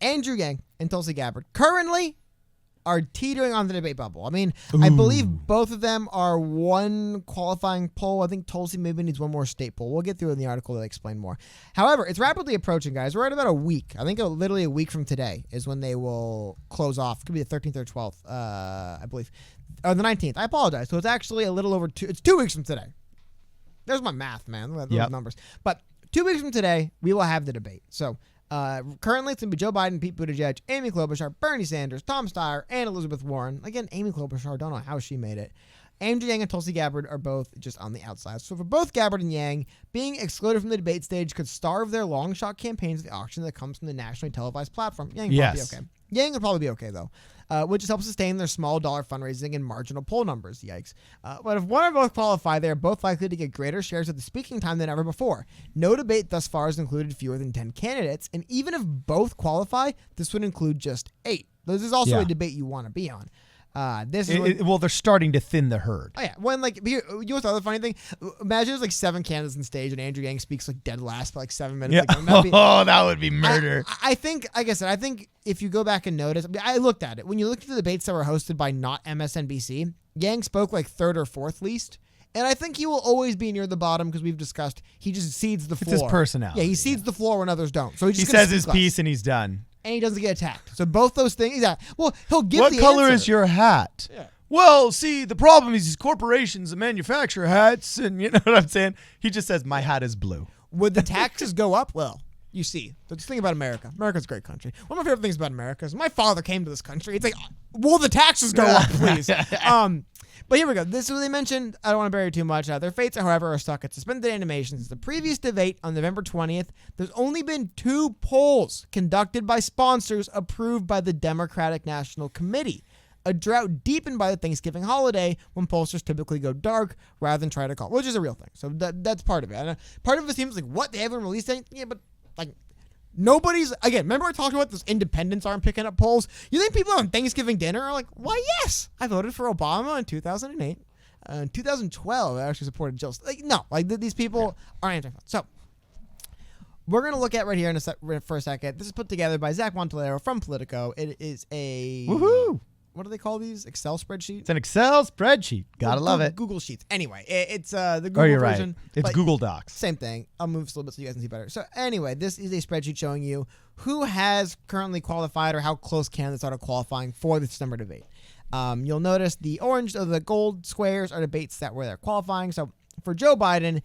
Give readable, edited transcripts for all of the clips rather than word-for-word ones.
Andrew Yang and Tulsi Gabbard currently are teetering on the debate bubble. I mean, I believe both of them are one qualifying poll. I think Tulsi maybe needs one more state poll. We'll get through in the article to explain more. However, it's rapidly approaching, guys. We're at about a week. I think literally a week from today is when they will close off. It could be the 13th or 12th, I believe. Or the 19th. I apologize. So it's actually a little over it's 2 weeks from today. There's my math, man. Those numbers. But 2 weeks from today, we will have the debate. So currently, it's going to be Joe Biden, Pete Buttigieg, Amy Klobuchar, Bernie Sanders, Tom Steyer, and Elizabeth Warren. Again, Amy Klobuchar, don't know how she made it. Andrew Yang and Tulsi Gabbard are both just on the outside. So for both Gabbard and Yang, being excluded from the debate stage could starve their long shot campaigns at the auction that comes from the nationally televised platform. Yang would probably be okay. Yang would probably be okay, though, which just helps sustain their small dollar fundraising and marginal poll numbers. Yikes. But if one or both qualify, they are both likely to get greater shares of the speaking time than ever before. No debate thus far has included fewer than 10 candidates, and even if both qualify, this would include just 8. This is also a debate you want to be on. Well, they're starting to thin the herd. Oh, yeah. When, like, you know what's the other funny thing? Imagine there's like 7 candidates on stage and Andrew Yang speaks like dead last for like 7 minutes. Yeah. That would be murder. I think, like I said, I think if you go back and notice, I looked at it. When you look at the debates that were hosted by not MSNBC, Yang spoke like 3rd or 4th least. And I think he will always be near the bottom because we've discussed he just cedes the floor. It's his personality. Yeah, he cedes the floor when others don't. So he says his piece and he's done. And he doesn't get attacked. So both those things. Well, he'll give What the color answer. is your hat? Yeah. Well, see, the problem is these corporations that manufacture hats, and you know what I'm saying? He just says, my hat is blue. Would the taxes go up? Well, you see. The thing about America. America's a great country. One of my favorite things about America is my father came to this country. It's like, will the taxes go up, please? But here we go. This is what they mentioned. I don't want to bury too much. Their fates, however, are stuck at suspended animation. Since the previous debate on November 20th, there's only been 2 polls conducted by sponsors approved by the Democratic National Committee. A drought deepened by the Thanksgiving holiday when pollsters typically go dark rather than try to call, which is a real thing. So that's part of it. And part of it seems like, what? They haven't released anything? Yeah, but like nobody's, again, remember I talked about those independents aren't picking up polls? You think people on Thanksgiving dinner are like, why, yes, I voted for Obama in 2008. In 2012, I actually supported Jill. Like, no, like these people aren't answering. So we're going to look at right here for a second. This is put together by Zach Montalero from Politico. It is a... Woohoo! What do they call these? Excel spreadsheet? It's an Excel spreadsheet. Gotta love it. Google Sheets. Anyway, it's the Google version. Right. It's Google Docs. Same thing. I'll move this a little bit so you guys can see better. So anyway, this is a spreadsheet showing you who has currently qualified or how close candidates are to qualifying for the December debate. You'll notice the orange or the gold squares are debates that were there qualifying. So for Joe Biden,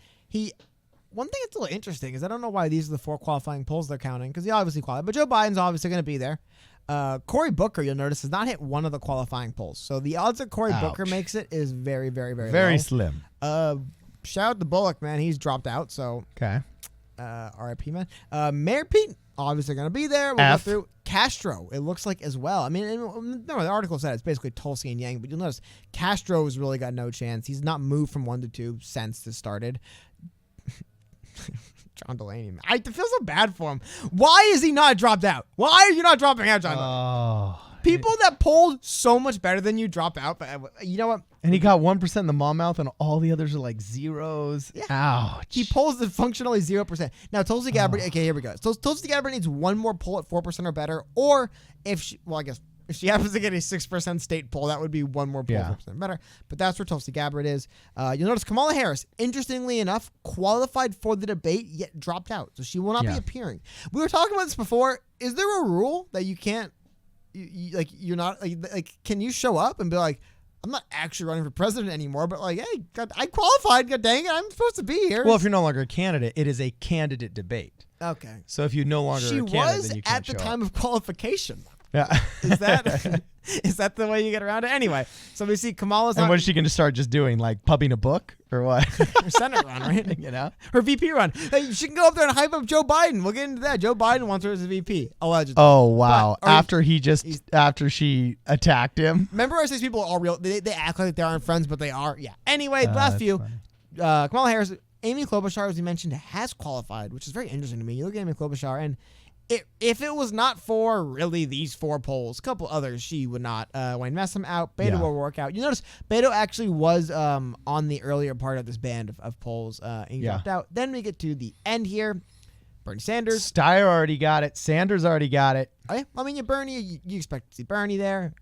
one thing that's a little interesting is I don't know why these are the 4 qualifying polls they're counting because he obviously qualified, but Joe Biden's obviously going to be there. Cory Booker, you'll notice, has not hit one of the qualifying polls. So the odds that Cory Booker makes it is very, very, very very low. slim. Shout out to Bullock, man. He's dropped out. So okay. RIP, man. Mayor Pete, obviously going to be there. We'll go through Castro. It looks like as well. I mean, no, the article said it's basically Tulsi and Yang, but you'll notice Castro has really got no chance. He's not moved from 1 to 2 since this started. John Delaney, man. I feel so bad for him. Why is he not dropped out? Why are you not dropping out, John Delaney? People that polled so much better than you drop out, but you know what? And he got 1% in the mom mouth, and all the others are like zeros. Yeah. Ouch. He polls the functionally 0%. Now, Tulsi Gabbard, okay, here we go. So Tulsi Gabbard needs one more poll at 4% or better, or if she, well, I guess if she happens to get a 6% state poll, that would be one more poll, 4% better. But that's where Tulsi Gabbard is. You'll notice Kamala Harris, interestingly enough, qualified for the debate, yet dropped out. So she will not be appearing. We were talking about this before. Is there a rule that you can't, you're not, like, can you show up and be like, I'm not actually running for president anymore, but like, hey, God, I qualified. God dang it, I'm supposed to be here. Well, if you're no longer a candidate, it is a candidate debate. Okay. So if you no longer a candidate, then you can't at the time of qualification. Yeah. Is that the way you get around it? Anyway, so we see Kamala's and what is she going to start just doing? Like pubbing a book or what? Her Senate run, right? You know? Her VP run. Hey, she can go up there and hype up Joe Biden. We'll get into that. Joe Biden wants her as a VP, allegedly. Oh, wow. But, after she attacked him. Remember I say people are all real. They act like they aren't friends, but they are. Yeah. Anyway, last few. Kamala Harris, Amy Klobuchar, as you mentioned, has qualified, which is very interesting to me. You look at Amy Klobuchar, and if it was not for really these 4 polls, a couple others, she would not. Wayne Messam out. Beto will work out. You notice Beto actually was on the earlier part of this band of polls. And he dropped out. Then we get to the end here. Bernie Sanders. Steyer already got it. Sanders already got it. I mean, Bernie, you expect to see Bernie there.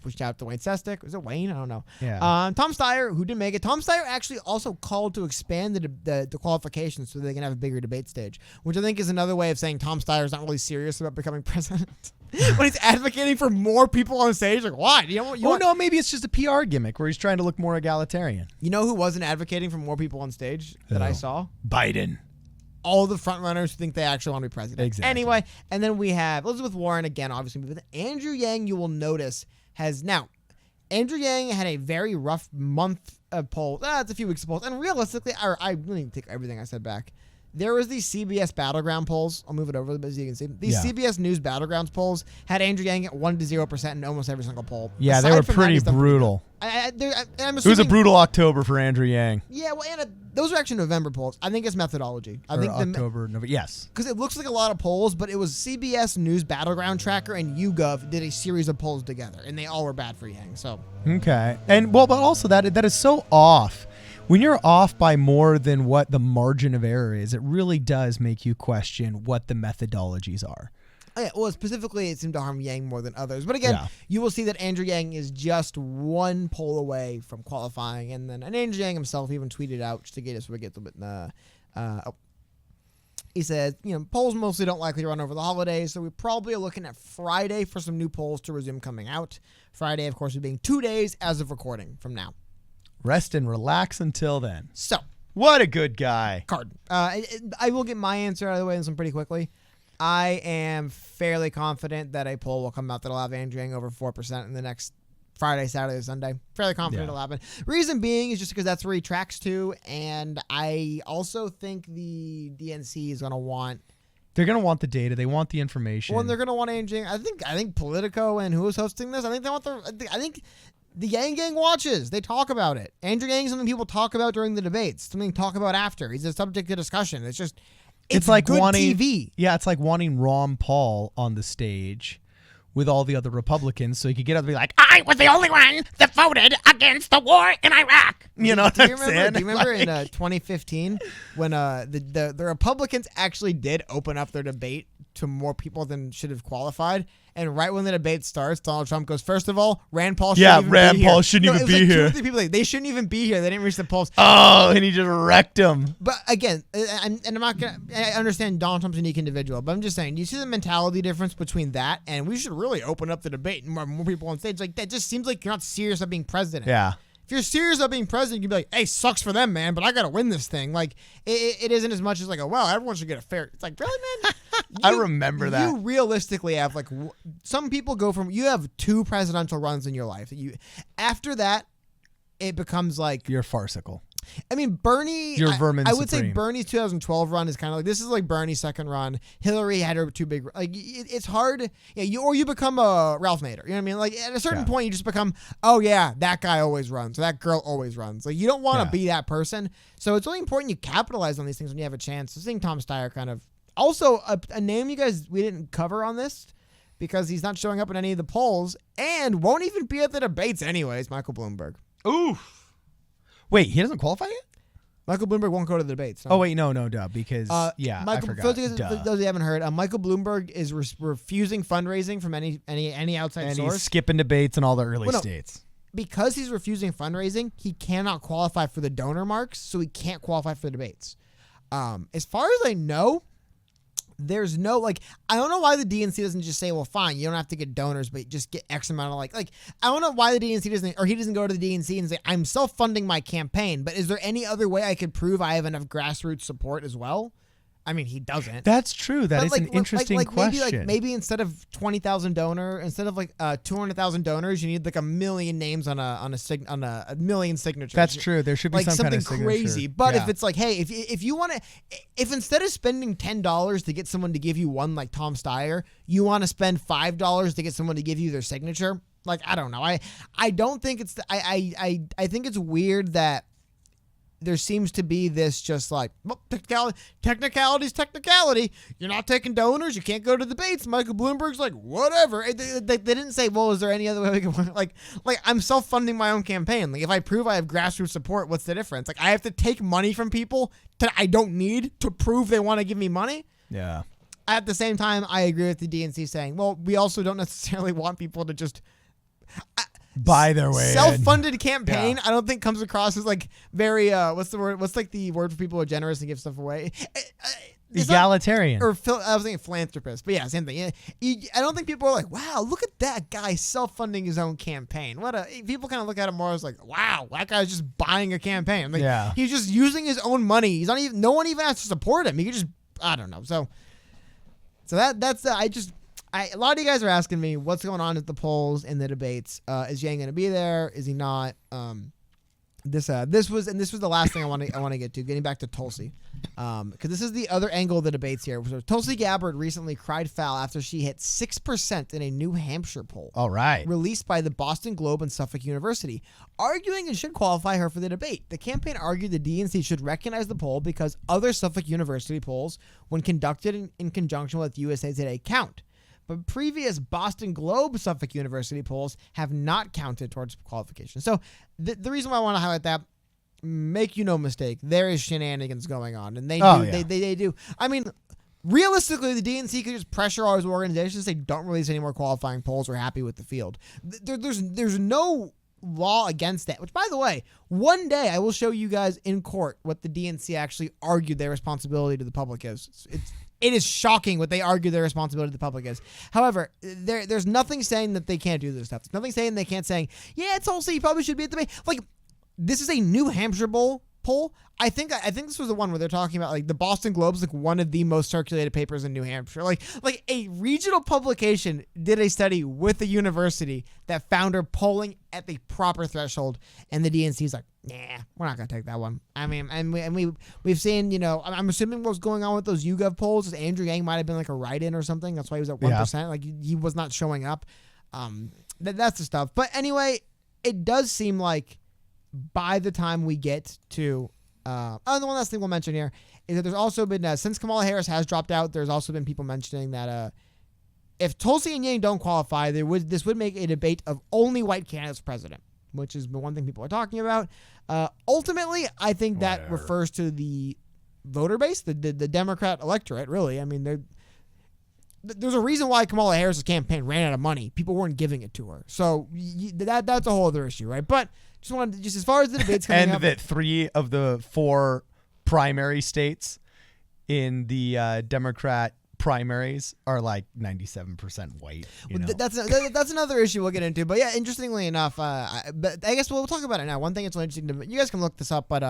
Pushed out to Wayne Sestak. Was it Wayne? I don't know. Yeah. Tom Steyer, who didn't make it. Tom Steyer actually also called to expand the qualifications so they can have a bigger debate stage, which I think is another way of saying Tom Steyer's not really serious about becoming president. When he's advocating for more people on stage, like, why? No, maybe it's just a PR gimmick where he's trying to look more egalitarian. You know who wasn't advocating for more people on stage that I saw? Biden. All the front runners who think they actually want to be president. Exactly. Anyway, and then we have Elizabeth Warren again, obviously. With Andrew Yang, you will notice, Andrew Yang had a very rough month of polls. It's a few weeks of polls. And realistically, I really take everything I said back. There was these CBS Battleground polls. I'll move it over so you can see. These CBS News Battlegrounds polls had Andrew Yang at 1 to 0% in almost every single poll. Yeah, Aside they were from pretty that, brutal. I'm It was a brutal October for Andrew Yang. Yeah, well, and those are actually November polls. I think it's methodology. I think October, November. Yes. Because it looks like a lot of polls, but it was CBS News Battleground Tracker and YouGov did a series of polls together, and they all were bad for Yang. So okay, and but also that is so off. When you're off by more than what the margin of error is, it really does make you question what the methodologies are. Oh, yeah, well, specifically, it seemed to harm Yang more than others. But again, you will see that Andrew Yang is just one poll away from qualifying. And Andrew Yang himself even tweeted out, just to get us where we get a bit. He said, polls mostly don't likely run over the holidays, so we probably are looking at Friday for some new polls to resume coming out. Friday, of course, being 2 days as of recording from now. Rest and relax until then. So, what a good guy. Card. I will get my answer out of the way pretty quickly. I am fairly confident that a poll will come out that'll have Andrew Yang over 4% in the next Friday, Saturday, Sunday. Fairly confident it'll happen. Reason being is just because that's where he tracks to, and I also think the DNC is going to want... They're going to want the data. They want the information. Well, and they're going to want Andrew Yang. I think Politico and who is hosting this, I think the Yang Gang watches. They talk about it. Andrew Yang is something people talk about during the debates. Something to talk about after. He's a subject of discussion. It's like good wanting TV. Yeah, it's like wanting Ron Paul on the stage with all the other Republicans so he could get up and be like, I was the only one that voted against the war in Iraq. You know what I'm saying? Do you remember in 2015 when the Republicans actually did open up their debate to more people than should have qualified? And right when the debate starts, Donald Trump goes, first of all, Rand Paul shouldn't even be here. Rand Paul shouldn't even be here. 2 or 3 people they shouldn't even be here. They didn't reach the polls. Oh, and he just wrecked him. But again, and I'm not going to, I understand Donald Trump's a unique individual, but I'm just saying, you see the mentality difference between that and we should really open up the debate and more people on stage. Like, that just seems like you're not serious about being president. Yeah. If you're serious about being president, you'd be like, hey, sucks for them, man, but I got to win this thing. Like, it isn't as much as like, oh, well, everyone should get a fair. It's like, really, man? I remember that. You realistically have like, some people go from, you have 2 presidential runs in your life. After that, it becomes like. You're farcical. I mean, Bernie. You're vermin I would say supreme. Bernie's 2012 run is kind of like, this is like Bernie's second run. Hillary had her 2 big. Like, it's hard. Yeah, you become a Ralph Nader. You know what I mean? Like, at a certain point, you just become, oh yeah, that guy always runs. Or that girl always runs. Like, you don't want to be that person. So it's really important you capitalize on these things when you have a chance. So seeing Tom Steyer kind of. Also, a name we didn't cover on this because he's not showing up in any of the polls and won't even be at the debates anyways. Michael Bloomberg. Ooh. Wait, he doesn't qualify yet? Michael Bloomberg won't go to the debates. No. Oh, wait, no, duh, because, I forgot. For those who haven't heard, Michael Bloomberg is refusing fundraising from any outside source. And he's skipping debates in all the early states. Because he's refusing fundraising, he cannot qualify for the donor marks, so he can't qualify for the debates. As far as I know, there's no, like, I don't know why the DNC doesn't just say, well, fine, you don't have to get donors, but just get X amount of, like, I don't know why the DNC doesn't, or he doesn't go to the DNC and say, I'm self-funding my campaign, but is there any other way I could prove I have enough grassroots support as well? I mean, he doesn't. That's true. That is an interesting question. Maybe instead of 20,000 instead of 200,000 donors, you need like 1 million names on a million signatures. That's true. There should be some kind of something crazy. But if it's like, hey, if you want to, if instead of spending $10 to get someone to give you one like Tom Steyer, you want to spend $5 to get someone to give you their signature. Like, I don't know. I don't think it's. I think it's weird that. There seems to be this just like, well, technicality's technicality. You're not taking donors. You can't go to debates. Michael Bloomberg's like, whatever. They didn't say, well, is there any other way we can, like I'm self-funding my own campaign. Like, if I prove I have grassroots support, what's the difference? Like, I have to take money from people that I don't need to prove they want to give me money. Yeah. At the same time, I agree with the DNC saying, well, we also don't necessarily want people to just buy their way self-funded campaign. Yeah. I don't think comes across as like very what's the word? What's like the word for people who are generous and give stuff away? Egalitarian. I was thinking philanthropist, but yeah, same thing. Yeah, I don't think people are like, wow, look at that guy self-funding his own campaign. People kind of look at it more as like, wow, that guy's just buying a campaign. Like, Yeah. he's just using his own money. He's not even. No one even has to support him. He could just, I don't know. So that's a lot of you guys are asking me what's going on at the polls and the debates. Is Yang going to be there? Is he not? This was the last thing I want to get to. Getting back to Tulsi, because this is the other angle of the debates here. So Tulsi Gabbard recently cried foul after she hit 6% in a New Hampshire poll. All right. Released by the Boston Globe and Suffolk University, arguing it should qualify her for the debate. The campaign argued the DNC should recognize the poll because other Suffolk University polls, when conducted in conjunction with USA Today, count. But previous Boston Globe Suffolk University polls have not counted towards qualification. So the reason why I want to highlight that, make you no mistake, there is shenanigans going on, and they do. I mean, realistically, the DNC could just pressure all those organizations to say don't release any more qualifying polls. We're happy with the field. There's no law against that. Which, by the way, one day I will show you guys in court what the DNC actually argued their responsibility to the public is. It is shocking what they argue their responsibility to the public is. However, there's nothing saying that they can't do this stuff. There's nothing saying they can't saying, yeah, Tulsi, you probably should be at the debate. Like, this is a New Hampshire poll. I think this was the one where they're talking about like the Boston Globe's like one of the most circulated papers in New Hampshire. Like a regional publication did a study with a university that found her polling at the proper threshold, and the DNC's like, nah, we're not gonna take that one. I mean, we've seen, you know, I'm assuming what's going on with those YouGov polls is Andrew Yang might have been like a write-in or something. That's why he was at 1%. Yeah. Like he was not showing up. That's the stuff. But anyway, it does seem like by the time we get to the one last thing we'll mention here is that there's also been since Kamala Harris has dropped out, there's also been people mentioning that if Tulsi and Yang don't qualify, this would make a debate of only white candidates president, which is the one thing people are talking about. Ultimately, I think that refers to the voter base, the Democrat electorate, really. I mean, there's a reason why Kamala Harris' campaign ran out of money. People weren't giving it to her. So that's a whole other issue, right? But just as far as the debates coming up. And that 3 of the 4 primary states in the Democrat primaries are like 97% white. That's another issue we'll get into. But yeah, interestingly enough, but I guess we'll talk about it now. One thing that's really interesting, you guys can look this up, but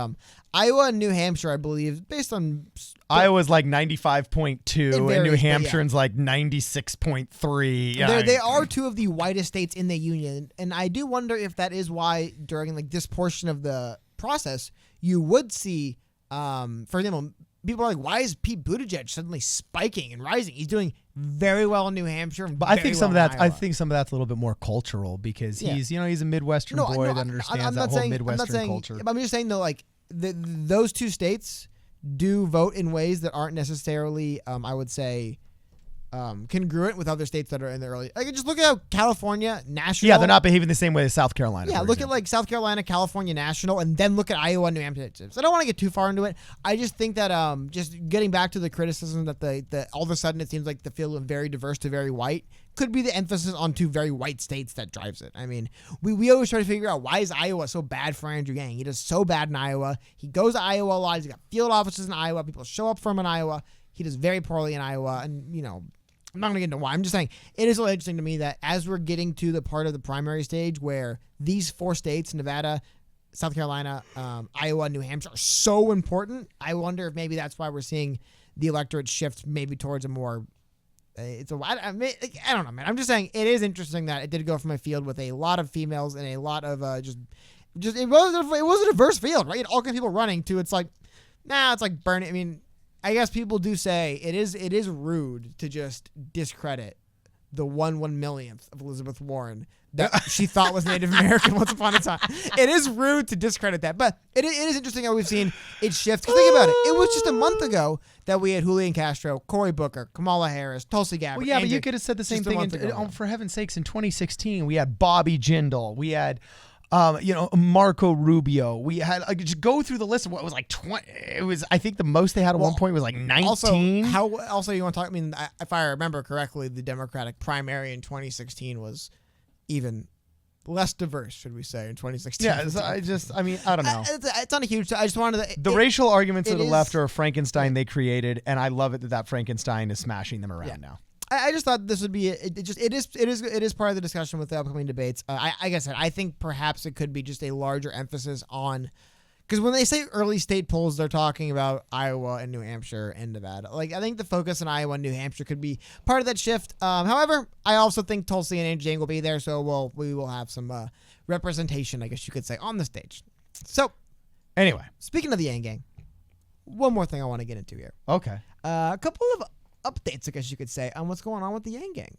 Iowa and New Hampshire, I believe, based on Iowa's like 95.2 and New Hampshire's like 96.3. They are 2 of the whitest states in the union, and I do wonder if that is why during like this portion of the process you would see, for example, people are like, why is Pete Buttigieg suddenly spiking and rising? He's doing very well in New Hampshire. But I think some of that's a little bit more cultural because he's a Midwestern boy that understands that whole Midwestern culture. I'm just saying though, like those 2 states do vote in ways that aren't necessarily, I would say, congruent with other states that are in the early. Like, just look at how California national. Yeah, they're not behaving the same way as South Carolina. Yeah, look at like South Carolina, California national, and then look at Iowa and New Hampshire. So I don't want to get too far into it. I just think that just getting back to the criticism that all of a sudden it seems like the field of very diverse to very white could be the emphasis on 2 very white states that drives it. I mean, we always try to figure out why is Iowa so bad for Andrew Yang. He does so bad in Iowa. He goes to Iowa a lot. He's got field offices in Iowa. People show up for him in Iowa. He does very poorly in Iowa, and I'm not going to get into why. I'm just saying it is really interesting to me that as we're getting to the part of the primary stage where these 4 states, Nevada, South Carolina, Iowa, New Hampshire, are so important, I wonder if maybe that's why we're seeing the electorate shift maybe towards a more I don't know, man. I'm just saying it is interesting that it did go from a field with a lot of females and a lot of just it was a diverse field, right? All kinds of people running to it's like burning. I mean, I guess people do say it is rude to just discredit the 1/1,000,000th of Elizabeth Warren that she thought was Native American once upon a time. It is rude to discredit that, but it is interesting how we've seen it shift. Because think about it. It was just a month ago that we had Julian Castro, Cory Booker, Kamala Harris, Tulsi Gabbard. Well, yeah, but you could have said the same thing. For heaven's sakes, in 2016, we had Bobby Jindal. We had Marco Rubio. We had just go through the list of what was like 20. It was, I think the most they had at one point was like 19. Also you want to talk? I mean, if I remember correctly, the Democratic primary in 2016 was even less diverse, should we say, in 2016? Yeah, I don't know. It's not a huge. I just wanted to. The racial arguments of the left are a Frankenstein they created, and I love it that Frankenstein is smashing them around now. I just thought this would be it is part of the discussion with the upcoming debates. Like I said, I think perhaps it could be just a larger emphasis on, because when they say early state polls, they're talking about Iowa and New Hampshire and Nevada. Like I think the focus on Iowa and New Hampshire could be part of that shift. However, I also think Tulsi and Angie Yang will be there, so we will have some representation, I guess you could say, on the stage. So anyway, speaking of the Yang Gang, one more thing I want to get into here. Okay. A couple of updates, I guess you could say, on what's going on with the Yang Gang.